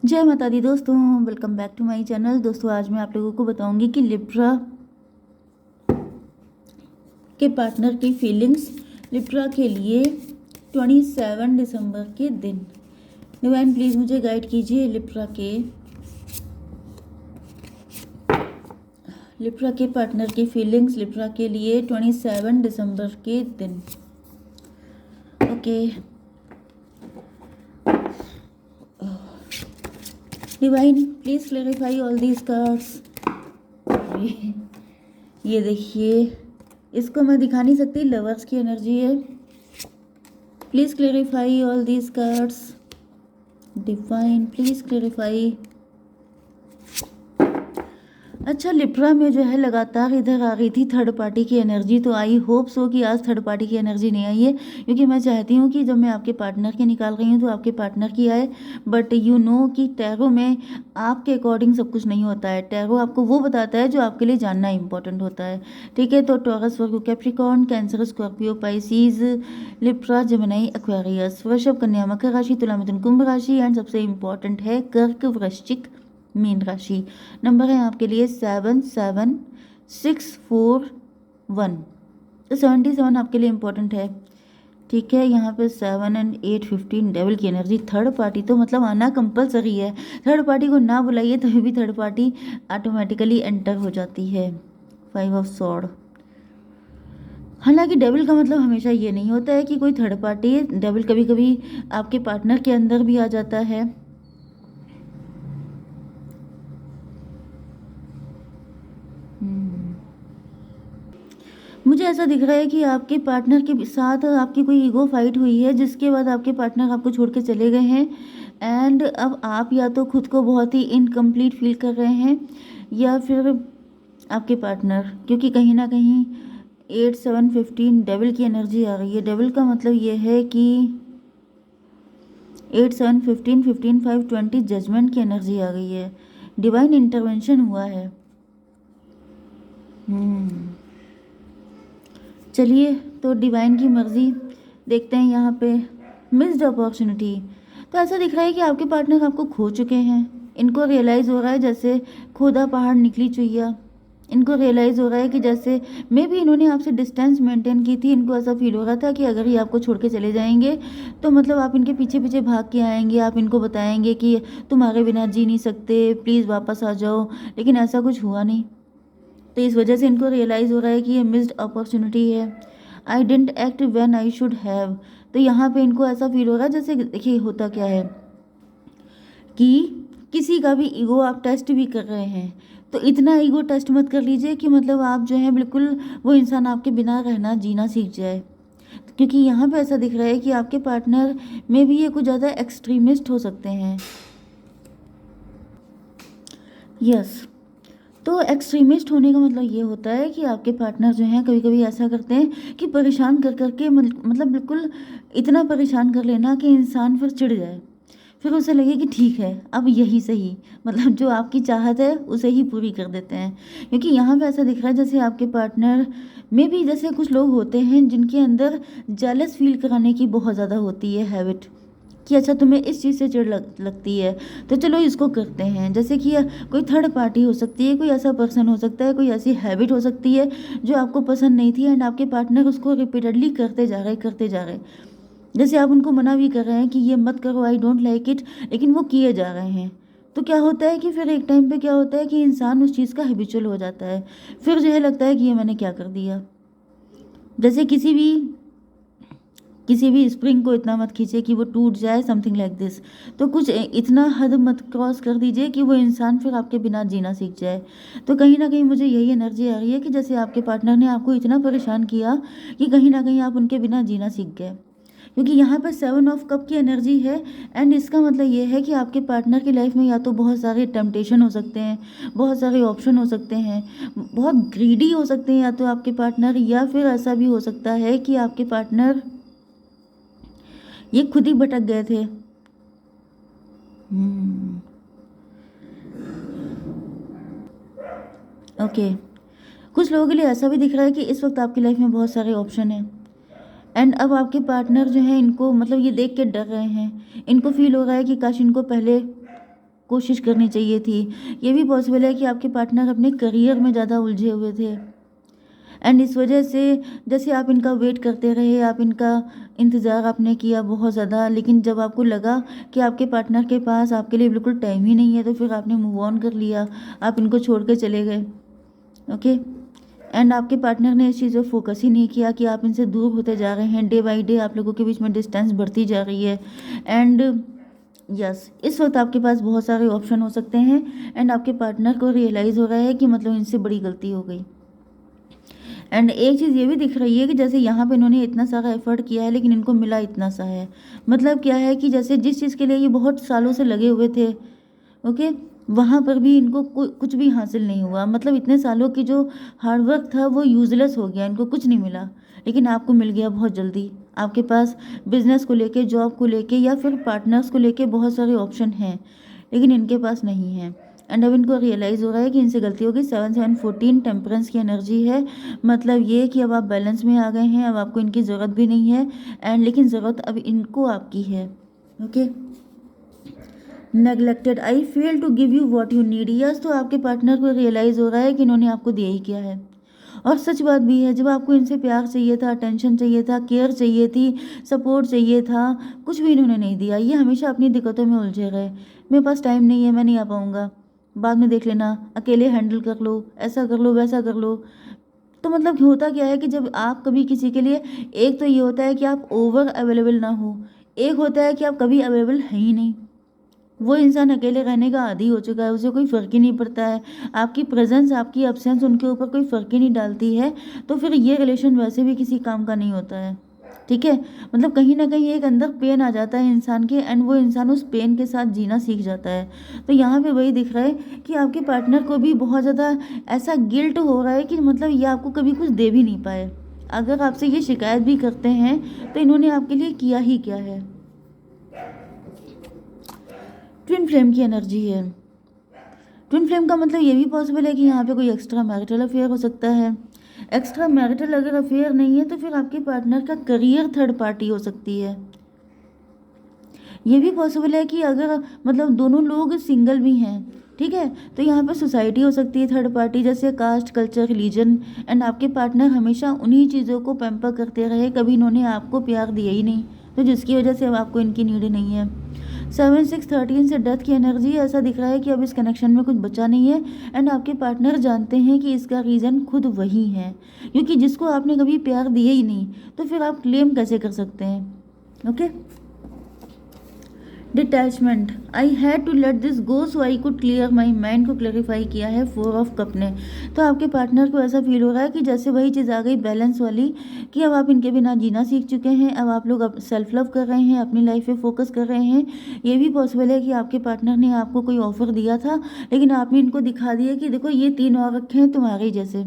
जय माता दी दोस्तों, welcome back to my channel. दोस्तों आज मैं आप लोगों को बताऊंगी कि लिब्रा के पार्टनर की फीलिंग्स लिब्रा के लिए 27 दिसंबर के दिन। डिवाइन प्लीज़ मुझे गाइड कीजिए लिब्रा के पार्टनर की फीलिंग्स लिब्रा के लिए 27 दिसंबर के दिन। Okay divine please clarify all these cards. ये देखिए, इसको मैं दिखा नहीं सकती, लवर्स की एनर्जी है। Please clarify all these cards. Divine please clarify. अच्छा, लिब्रा में जो है लगातार इधर आ रही थी थर्ड पार्टी की एनर्जी, तो आई होप सो कि आज थर्ड पार्टी की एनर्जी नहीं आई है, क्योंकि मैं चाहती हूँ कि जब मैं आपके पार्टनर की निकाल रही हूँ तो आपके पार्टनर की आए। बट यू नो कि टैरो में आपके अकॉर्डिंग सब कुछ नहीं होता है। टैरो आपको वो बताता है जो आपके लिए जानना इंपॉर्टेंट होता है। ठीक है, तो Taurus, Virgo, Capricorn, Cancer, Scorpio, Pisces, Libra, Gemini, Aquarius, वृषभ, कन्या, मकर राशि, तुला, मिथुन, कुंभ राशि एंड सबसे इंपॉर्टेंट है कर्क, वृश्चिक, मीन राशि। नंबर है आपके लिए 77641, तो 77 आपके लिए इंपॉर्टेंट है। ठीक है, यहाँ पे 7 एंड 8 15 डेविल की एनर्जी। थर्ड पार्टी तो मतलब आना कंपलसरी है। थर्ड पार्टी को ना बुलाइए तभी भी थर्ड पार्टी ऑटोमेटिकली एंटर हो जाती है। 5 ऑफ सॉर्ड। हालांकि डेविल का मतलब हमेशा ये नहीं होता है कि कोई थर्ड पार्टी है। डेविल कभी कभी आपके पार्टनर के अंदर भी आ जाता है। मुझे ऐसा दिख रहा है कि आपके पार्टनर के साथ आपकी कोई ईगो फाइट हुई है, जिसके बाद आपके पार्टनर आपको छोड़ के चले गए हैं। एंड अब आप या तो खुद को बहुत ही इनकम्प्लीट फील कर रहे हैं, या फिर आपके पार्टनर, क्योंकि कहीं ना कहीं 8 7 15 डेविल की एनर्जी आ रही है। डेविल का मतलब ये है कि 8 7 15 15 5 20 जजमेंट की एनर्जी आ गई है। डिवाइन इंटरवेंशन हुआ है। चलिए, तो डिवाइन की मर्जी देखते हैं। यहाँ पे मिस्ड अपॉर्चुनिटी, तो ऐसा दिख रहा है कि आपके पार्टनर आपको खो चुके हैं। इनको रियलाइज़ हो रहा है जैसे खोदा पहाड़ निकली चुईया। इनको रियलाइज़ हो रहा है कि जैसे मे भी इन्होंने आपसे डिस्टेंस मेंटेन की थी। इनको ऐसा फील हो रहा था कि अगर ये आपको छोड़ के चले जाएंगे तो मतलब आप इनके पीछे पीछे भाग के आएंगे, आप इनको बताएंगे कि तुम्हारे बिना जी नहीं सकते, प्लीज़ वापस आ जाओ। लेकिन ऐसा कुछ हुआ नहीं, तो इस वजह से इनको रियलाइज़ हो रहा है कि ये मिस्ड अपॉर्चुनिटी है। I didn't act when I should have. तो यहाँ पे इनको ऐसा फील हो रहा है जैसे, देखिए होता क्या है कि किसी का भी ईगो आप टेस्ट भी कर रहे हैं, तो इतना ईगो टेस्ट मत कर लीजिए कि मतलब आप जो है बिल्कुल वो इंसान आपके बिना रहना जीना सीख जाए। क्योंकि यहाँ पे ऐसा दिख रहा है कि आपके पार्टनर में भी ये कुछ ज़्यादा एक्सट्रीमिस्ट हो सकते हैं। यस, तो एक्सट्रीमिस्ट होने का मतलब ये होता है कि आपके पार्टनर जो हैं कभी कभी ऐसा करते हैं कि परेशान कर करके मतलब बिल्कुल इतना परेशान कर लेना कि इंसान फिर चिढ़ जाए, फिर उसे लगे कि ठीक है अब यही सही, मतलब जो आपकी चाहत है उसे ही पूरी कर देते हैं। क्योंकि यहाँ पे ऐसा दिख रहा है जैसे आपके पार्टनर में भी जैसे कुछ लोग होते हैं जिनके अंदर जेलस फील कराने की बहुत ज़्यादा होती है हैबिट, कि अच्छा तुम्हें इस चीज़ से चिढ़ लगती है तो चलो इसको करते हैं। जैसे कि कोई थर्ड पार्टी हो सकती है, कोई ऐसा पर्सन हो सकता है, कोई ऐसी हैबिट हो सकती है जो आपको पसंद नहीं थी एंड आपके पार्टनर उसको रिपीटेडली करते जा रहे। जैसे आप उनको मना भी कर रहे हैं कि ये मत करो, आई डोंट लाइक इट, लेकिन वो किए जा रहे हैं। तो क्या होता है कि फिर एक टाइम पे क्या होता है कि इंसान उस चीज़ का हैबिचुअल हो जाता है। फिर जो है लगता है कि ये मैंने क्या कर दिया। जैसे किसी भी स्प्रिंग को इतना मत खींचे कि वो टूट जाए, समथिंग लाइक दिस। तो कुछ इतना हद मत क्रॉस कर दीजिए कि वो इंसान फिर आपके बिना जीना सीख जाए। तो कहीं ना कहीं मुझे यही एनर्जी आ रही है कि जैसे आपके पार्टनर ने आपको इतना परेशान किया कि कहीं ना कहीं आप उनके बिना जीना सीख गए। क्योंकि यहाँ पर 7 ऑफ कप की एनर्जी है एंड इसका मतलब ये है कि आपके पार्टनर की लाइफ में या तो बहुत सारे टेम्पटेशन हो सकते हैं, बहुत सारे ऑप्शन हो सकते हैं, बहुत ग्रीडी हो सकते हैं या तो आपके पार्टनर, या फिर ऐसा भी हो सकता है कि आपके पार्टनर ये खुद ही भटक गए थे। ओके, कुछ लोगों के लिए ऐसा भी दिख रहा है कि इस वक्त आपकी लाइफ में बहुत सारे ऑप्शन हैं एंड अब आपके पार्टनर जो है इनको मतलब ये देख के डर रहे हैं। इनको फील हो रहा है कि काश इनको पहले कोशिश करनी चाहिए थी। ये भी पॉसिबल है कि आपके पार्टनर अपने करियर में ज़्यादा उलझे हुए थे एंड इस वजह से जैसे आप इनका वेट करते रहे, आप इनका इंतज़ार आपने किया बहुत ज़्यादा, लेकिन जब आपको लगा कि आपके पार्टनर के पास आपके लिए बिल्कुल टाइम ही नहीं है, तो फिर आपने मूव ऑन कर लिया, आप इनको छोड़ के चले गए। ओके। एंड आपके पार्टनर ने इस चीज़ पर फोकस ही नहीं किया कि आप इनसे दूर होते जा रहे हैं, डे बाई डे आप लोगों के बीच में डिस्टेंस बढ़ती जा रही है। एंड यस, इस वक्त आपके पास बहुत सारे ऑप्शन हो सकते हैं एंड आपके पार्टनर को रियलाइज़ हो रहा है कि मतलब इनसे बड़ी गलती हो गई। एंड एक चीज़ ये भी दिख रही है कि जैसे यहाँ पे इन्होंने इतना सारा एफर्ट किया है लेकिन इनको मिला इतना सा है। मतलब क्या है कि जैसे जिस चीज़ के लिए ये बहुत सालों से लगे हुए थे, ओके, वहाँ पर भी इनको कुछ भी हासिल नहीं हुआ। मतलब इतने सालों की जो हार्डवर्क था वो यूज़लेस हो गया, इनको कुछ नहीं मिला। लेकिन आपको मिल गया बहुत जल्दी। आपके पास बिजनेस को लेके, जॉब को लेके या फिर पार्टनर्स को लेके बहुत सारे ऑप्शन हैं, लेकिन इनके पास नहीं है। एंड अब इनको रियलाइज़ हो रहा है कि इनसे गलती होगी। 7 7 14 टेम्परेंस की एनर्जी है। मतलब ये कि अब आप बैलेंस में आ गए हैं, अब आपको इनकी ज़रूरत भी नहीं है एंड लेकिन ज़रूरत अब इनको आपकी है। Okay. Neglected, I fail to give you what you need. Yes, तो आपके पार्टनर को रियलाइज़ हो रहा है कि इन्होंने आपको दिया ही क्या है। और सच बात भी है, जब आपको इनसे प्यार चाहिए था, अटेंशन चाहिए था, केयर चाहिए थी, सपोर्ट चाहिए था, कुछ भी इन्होंने नहीं दिया। ये हमेशा अपनी दिक्कतों में उलझे रहे। मेरे पास टाइम नहीं है, मैं नहीं आ पाऊँगा, बाद में देख लेना, अकेले हैंडल कर लो, ऐसा कर लो, वैसा कर लो। तो मतलब होता क्या है कि जब आप कभी किसी के लिए, एक तो ये होता है कि आप ओवर अवेलेबल ना हो, एक होता है कि आप कभी अवेलेबल हैं ही नहीं। वो इंसान अकेले रहने का आदी हो चुका है, उसे कोई फ़र्क ही नहीं पड़ता है। आपकी प्रेज़ेंस, आपकी एब्सेंस उनके ऊपर कोई फ़र्क ही नहीं डालती है, तो फिर ये रिलेशन वैसे भी किसी काम का नहीं होता है। ठीक है? मतलब कहीं न कहीं एक अंदर पेन आ जाता है इंसान के एंड वो इंसान उस पेन के साथ जीना सीख जाता है। तो यहाँ पे वही दिख रहा है कि आपके पार्टनर को भी बहुत ज़्यादा ऐसा गिल्ट हो रहा है कि मतलब ये आपको कभी कुछ दे भी नहीं पाए। अगर आपसे ये शिकायत भी करते हैं, तो इन्होंने आपके लिए किया ही क्या है? ट्विन फ्लेम की एनर्जी है। ट्विन फ्लेम का मतलब ये भी पॉसिबल है कि यहाँ पे कोई एक्स्ट्रा मैरिटल अफेयर हो सकता है। एक्स्ट्रा मैरिटल अगर अफेयर नहीं है तो फिर आपके पार्टनर का करियर थर्ड पार्टी हो सकती है। ये भी पॉसिबल है कि अगर मतलब दोनों लोग सिंगल भी हैं, ठीक है, तो यहाँ पर सोसाइटी हो सकती है थर्ड पार्टी, जैसे कास्ट, कल्चर, रिलीजन। एंड आपके पार्टनर हमेशा उन्हीं चीज़ों को पैम्पर करते रहे, कभी इन्होंने आपको प्यार दिया ही नहीं, तो जिसकी वजह से अब आपको इनकी नीड नहीं है। 7 6 13 से डेथ की एनर्जी, ऐसा दिख रहा है कि अब इस कनेक्शन में कुछ बचा नहीं है एंड आपके पार्टनर जानते हैं कि इसका रीज़न खुद वही है, क्योंकि जिसको आपने कभी प्यार दिया ही नहीं, तो फिर आप क्लेम कैसे कर सकते हैं? Okay. Detachment, I had to let this go so I could clear my mind, को क्लैरिफाई किया है 4 ऑफ कप ने। तो आपके पार्टनर को ऐसा फील हो रहा है कि जैसे वही चीज़ आ गई बैलेंस वाली, कि अब आप इनके बिना जीना सीख चुके हैं, अब आप लोग अब सेल्फ लव कर रहे हैं, अपनी लाइफ पे फोकस कर रहे हैं। ये भी पॉसिबल है कि आपके पार्टनर ने आपको कोई ऑफर दिया था, लेकिन आपने इनको दिखा दिया कि देखो ये 3 और रखे हैं तुम्हारे जैसे,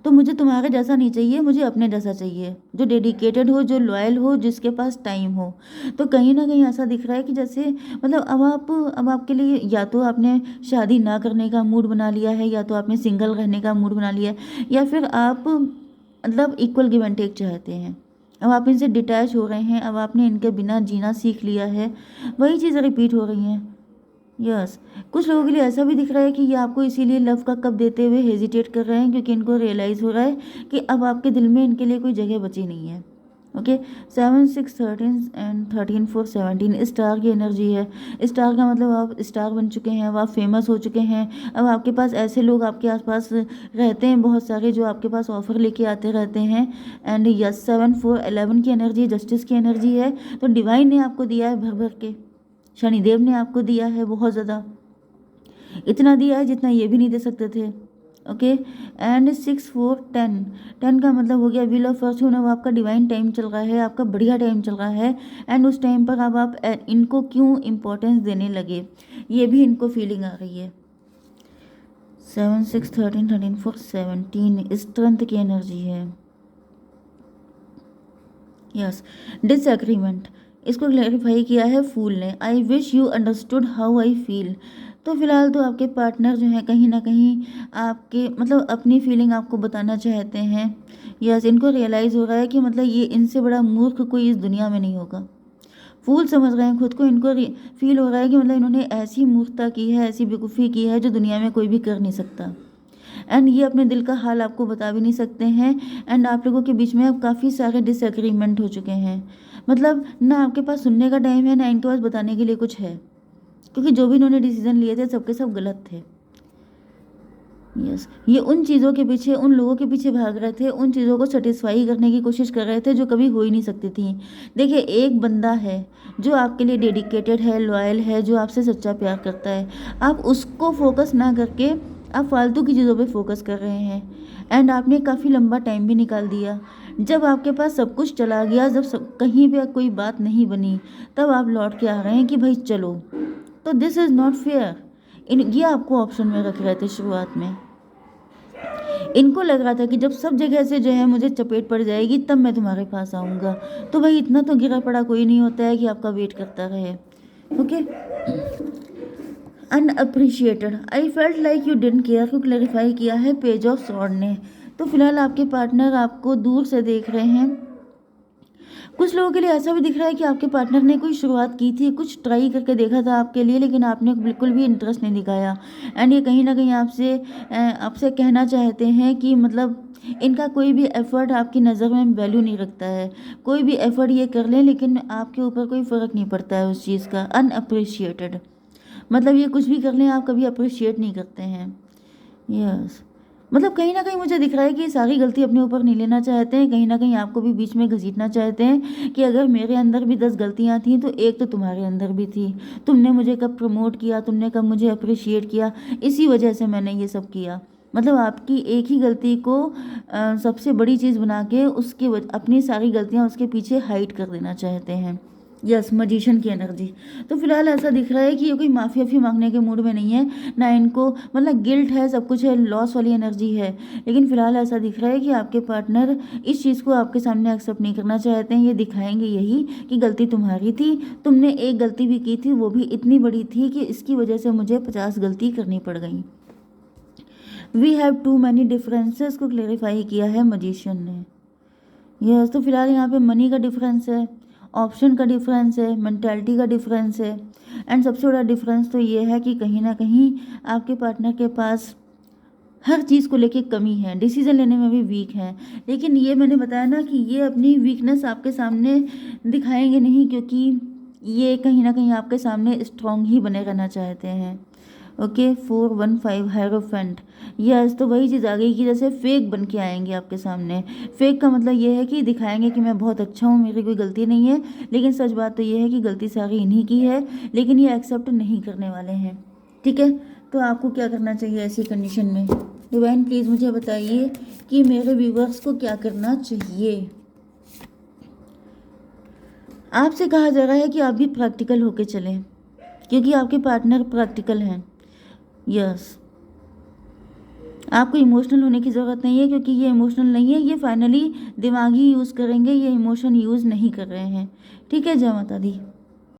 तो मुझे तुम्हारे जैसा नहीं चाहिए, मुझे अपने जैसा चाहिए, जो डेडिकेटेड हो, जो लॉयल हो, जिसके पास टाइम हो। तो कहीं ना कहीं ऐसा दिख रहा है कि जैसे मतलब अब आपके लिए या तो आपने शादी ना करने का मूड बना लिया है, या तो आपने सिंगल रहने का मूड बना लिया है, या फिर आप मतलब इक्वल गिव एंड टेक चाहते हैं। अब आप इनसे डिटैच हो रहे हैं, अब आपने इनके बिना जीना सीख लिया है, वही चीज़ें रिपीट हो रही हैं। यस, कुछ लोगों के लिए ऐसा भी दिख रहा है कि ये आपको इसीलिए लव का कप देते हुए हेजिटेट कर रहे हैं, क्योंकि इनको रियलाइज़ हो रहा है कि अब आपके दिल में इनके लिए कोई जगह बची नहीं है। ओके। 7 6 13 एंड 13 4 17 स्टार की एनर्जी है। स्टार का मतलब आप स्टार बन चुके हैं, अब आप फेमस हो चुके हैं। अब आपके पास ऐसे लोग आपके आसपास रहते हैं बहुत सारे, जो आपके पास ऑफर लेके आते रहते हैं। एंड यस, 7 4 11 की एनर्जी जस्टिस की एनर्जी है। तो डिवाइन ने आपको दिया है भर भर के, शनिदेव ने आपको दिया है बहुत ज़्यादा, इतना दिया है जितना ये भी नहीं दे सकते थे। ओके। एंड 6 4 10, 10 का मतलब हो गया व्हील ऑफ फॉर्चून। अब आपका डिवाइन टाइम चल रहा है, आपका बढ़िया टाइम चल रहा है एंड उस टाइम पर अब आप इनको क्यों इम्पोर्टेंस देने लगे, ये भी इनको फीलिंग आ रही है। 7 6 13 13 4 17 स्ट्रेंथ की एनर्जी है। यस, डिसएग्रीमेंट, इसको क्लैरिफाई किया है फूल ने। I wish you understood how I feel. तो फिलहाल तो आपके पार्टनर जो है कहीं ना कहीं आपके मतलब अपनी फीलिंग आपको बताना चाहते हैं। यस, इनको रियलाइज़ हो रहा है कि मतलब ये इनसे बड़ा मूर्ख कोई इस दुनिया में नहीं होगा। फूल समझ रहे हैं खुद को, इनको फील हो रहा है कि मतलब इन्होंने ऐसी मूर्खता की है, ऐसी बेवकूफ़ी की है जो दुनिया में कोई भी कर नहीं सकता। एंड ये अपने दिल का हाल आपको बता भी नहीं सकते हैं। एंड आप लोगों के बीच में अब काफ़ी सारे डिसएग्रीमेंट हो चुके हैं। मतलब ना आपके पास सुनने का टाइम है, ना इनके पास बताने के लिए कुछ है, क्योंकि जो भी इन्होंने डिसीजन लिए थे सबके सब गलत थे। यस, ये उन चीज़ों के पीछे, उन लोगों के पीछे भाग रहे थे, उन चीज़ों को सेटिस्फाई करने की कोशिश कर रहे थे जो कभी हो ही नहीं सकती थी। देखिए, एक बंदा है जो आपके लिए डेडिकेटेड है, लॉयल है, जो आपसे सच्चा प्यार करता है, आप उसको फोकस ना करके आप फालतू की चीज़ों पे फोकस कर रहे हैं। एंड आपने काफ़ी लंबा टाइम भी निकाल दिया। जब आपके पास सब कुछ चला गया, जब कहीं पे कोई बात नहीं बनी, तब आप लौट के आ रहे हैं कि भाई चलो। तो दिस इज़ नॉट फेयर। ये आपको ऑप्शन में रख रहे थे शुरुआत में। इनको लग रहा था कि जब सब जगह से जो है मुझे चपेट पड़ जाएगी तब मैं तुम्हारे पास आऊँगा। तो भाई इतना तो गिरा पड़ा कोई नहीं होता है कि आपका वेट करता रहे। Okay. Unappreciated, I felt like you didn't care को क्लैरिफाई किया है पेज ऑफ सॉर्ड ने। तो फिलहाल आपके पार्टनर आपको दूर से देख रहे हैं। कुछ लोगों के लिए ऐसा भी दिख रहा है कि आपके पार्टनर ने कोई शुरुआत की थी, कुछ ट्राई करके देखा था आपके लिए, लेकिन आपने बिल्कुल भी इंटरेस्ट नहीं दिखाया। एंड ये कहीं ना कहीं आपसे कहना चाहते हैं कि मतलब इनका कोई भी एफर्ट आपकी नज़र में वैल्यू नहीं रखता है। कोई भी एफर्ट ये कर लें लेकिन आपके ऊपर कोई फ़र्क नहीं पड़ता है उस चीज़ का। अनअप्रिशिएटेड मतलब ये कुछ भी कर लें आप कभी अप्रिशिएट नहीं करते हैं। यस, मतलब कहीं ना कहीं मुझे दिख रहा है कि ये सारी गलती अपने ऊपर नहीं लेना चाहते हैं, कहीं ना कहीं आपको भी बीच में घसीटना चाहते हैं कि अगर मेरे अंदर भी 10 गलतियां थी तो एक तो तुम्हारे अंदर भी थी। तुमने मुझे कब प्रमोट किया, तुमने कब मुझे अप्रिशिएट किया, इसी वजह से मैंने ये सब किया। मतलब आपकी एक ही गलती को सबसे बड़ी चीज़ बना के अपनी सारी गलतियाँ उसके पीछे हाइड कर देना चाहते हैं। यस, मजिशियन की एनर्जी। तो फिलहाल ऐसा दिख रहा है कि ये कोई माफ़ी वाफ़ी मांगने के मूड में नहीं है, ना इनको मतलब गिल्ट है, सब कुछ है, लॉस वाली एनर्जी है। लेकिन फिलहाल ऐसा दिख रहा है कि आपके पार्टनर इस चीज़ को आपके सामने एक्सेप्ट नहीं करना चाहते हैं। ये दिखाएंगे यही कि गलती तुम्हारी थी, तुमने एक गलती भी की थी, वो भी इतनी बड़ी थी कि इसकी वजह से मुझे 50 गलती करनी पड़ गई। We have too many differences को क्लेरिफाई किया है मजिशियन ने। यस, तो फिलहाल यहाँ पे मनी का डिफरेंस है, ऑप्शन का डिफरेंस है, मेंटालिटी का डिफरेंस है। एंड सबसे बड़ा डिफरेंस तो ये है कि कहीं ना कहीं आपके पार्टनर के पास हर चीज़ को लेके कमी है, डिसीजन लेने में भी वीक है। लेकिन ये मैंने बताया ना कि ये अपनी वीकनेस आपके सामने दिखाएंगे नहीं, क्योंकि ये कहीं ना कहीं आपके सामने स्ट्रांग ही बने रहना चाहते हैं। Okay, 415 hierophant. यस, तो वही चीज़ आ गई कि जैसे फेक बन के आएंगे आपके सामने। फेक का मतलब ये है कि दिखाएंगे कि मैं बहुत अच्छा हूँ, मेरी कोई गलती नहीं है, लेकिन सच बात तो ये है कि गलती सारी इन्हीं की है, लेकिन ये एक्सेप्ट नहीं करने वाले हैं। ठीक है, तो आपको क्या करना चाहिए ऐसी कंडीशन में? डिवाइन प्लीज़ मुझे बताइए कि मेरे व्यूवर्स को क्या करना चाहिए। आपसे कहा जा रहा है कि आप भी प्रैक्टिकल होके चलें, क्योंकि आपके पार्टनर प्रैक्टिकल हैं। यस, आपको इमोशनल होने की ज़रूरत नहीं है, क्योंकि ये इमोशनल नहीं है, ये फाइनली दिमागी यूज़ करेंगे, ये इमोशन यूज़ नहीं कर रहे हैं। ठीक है, जय माता दी।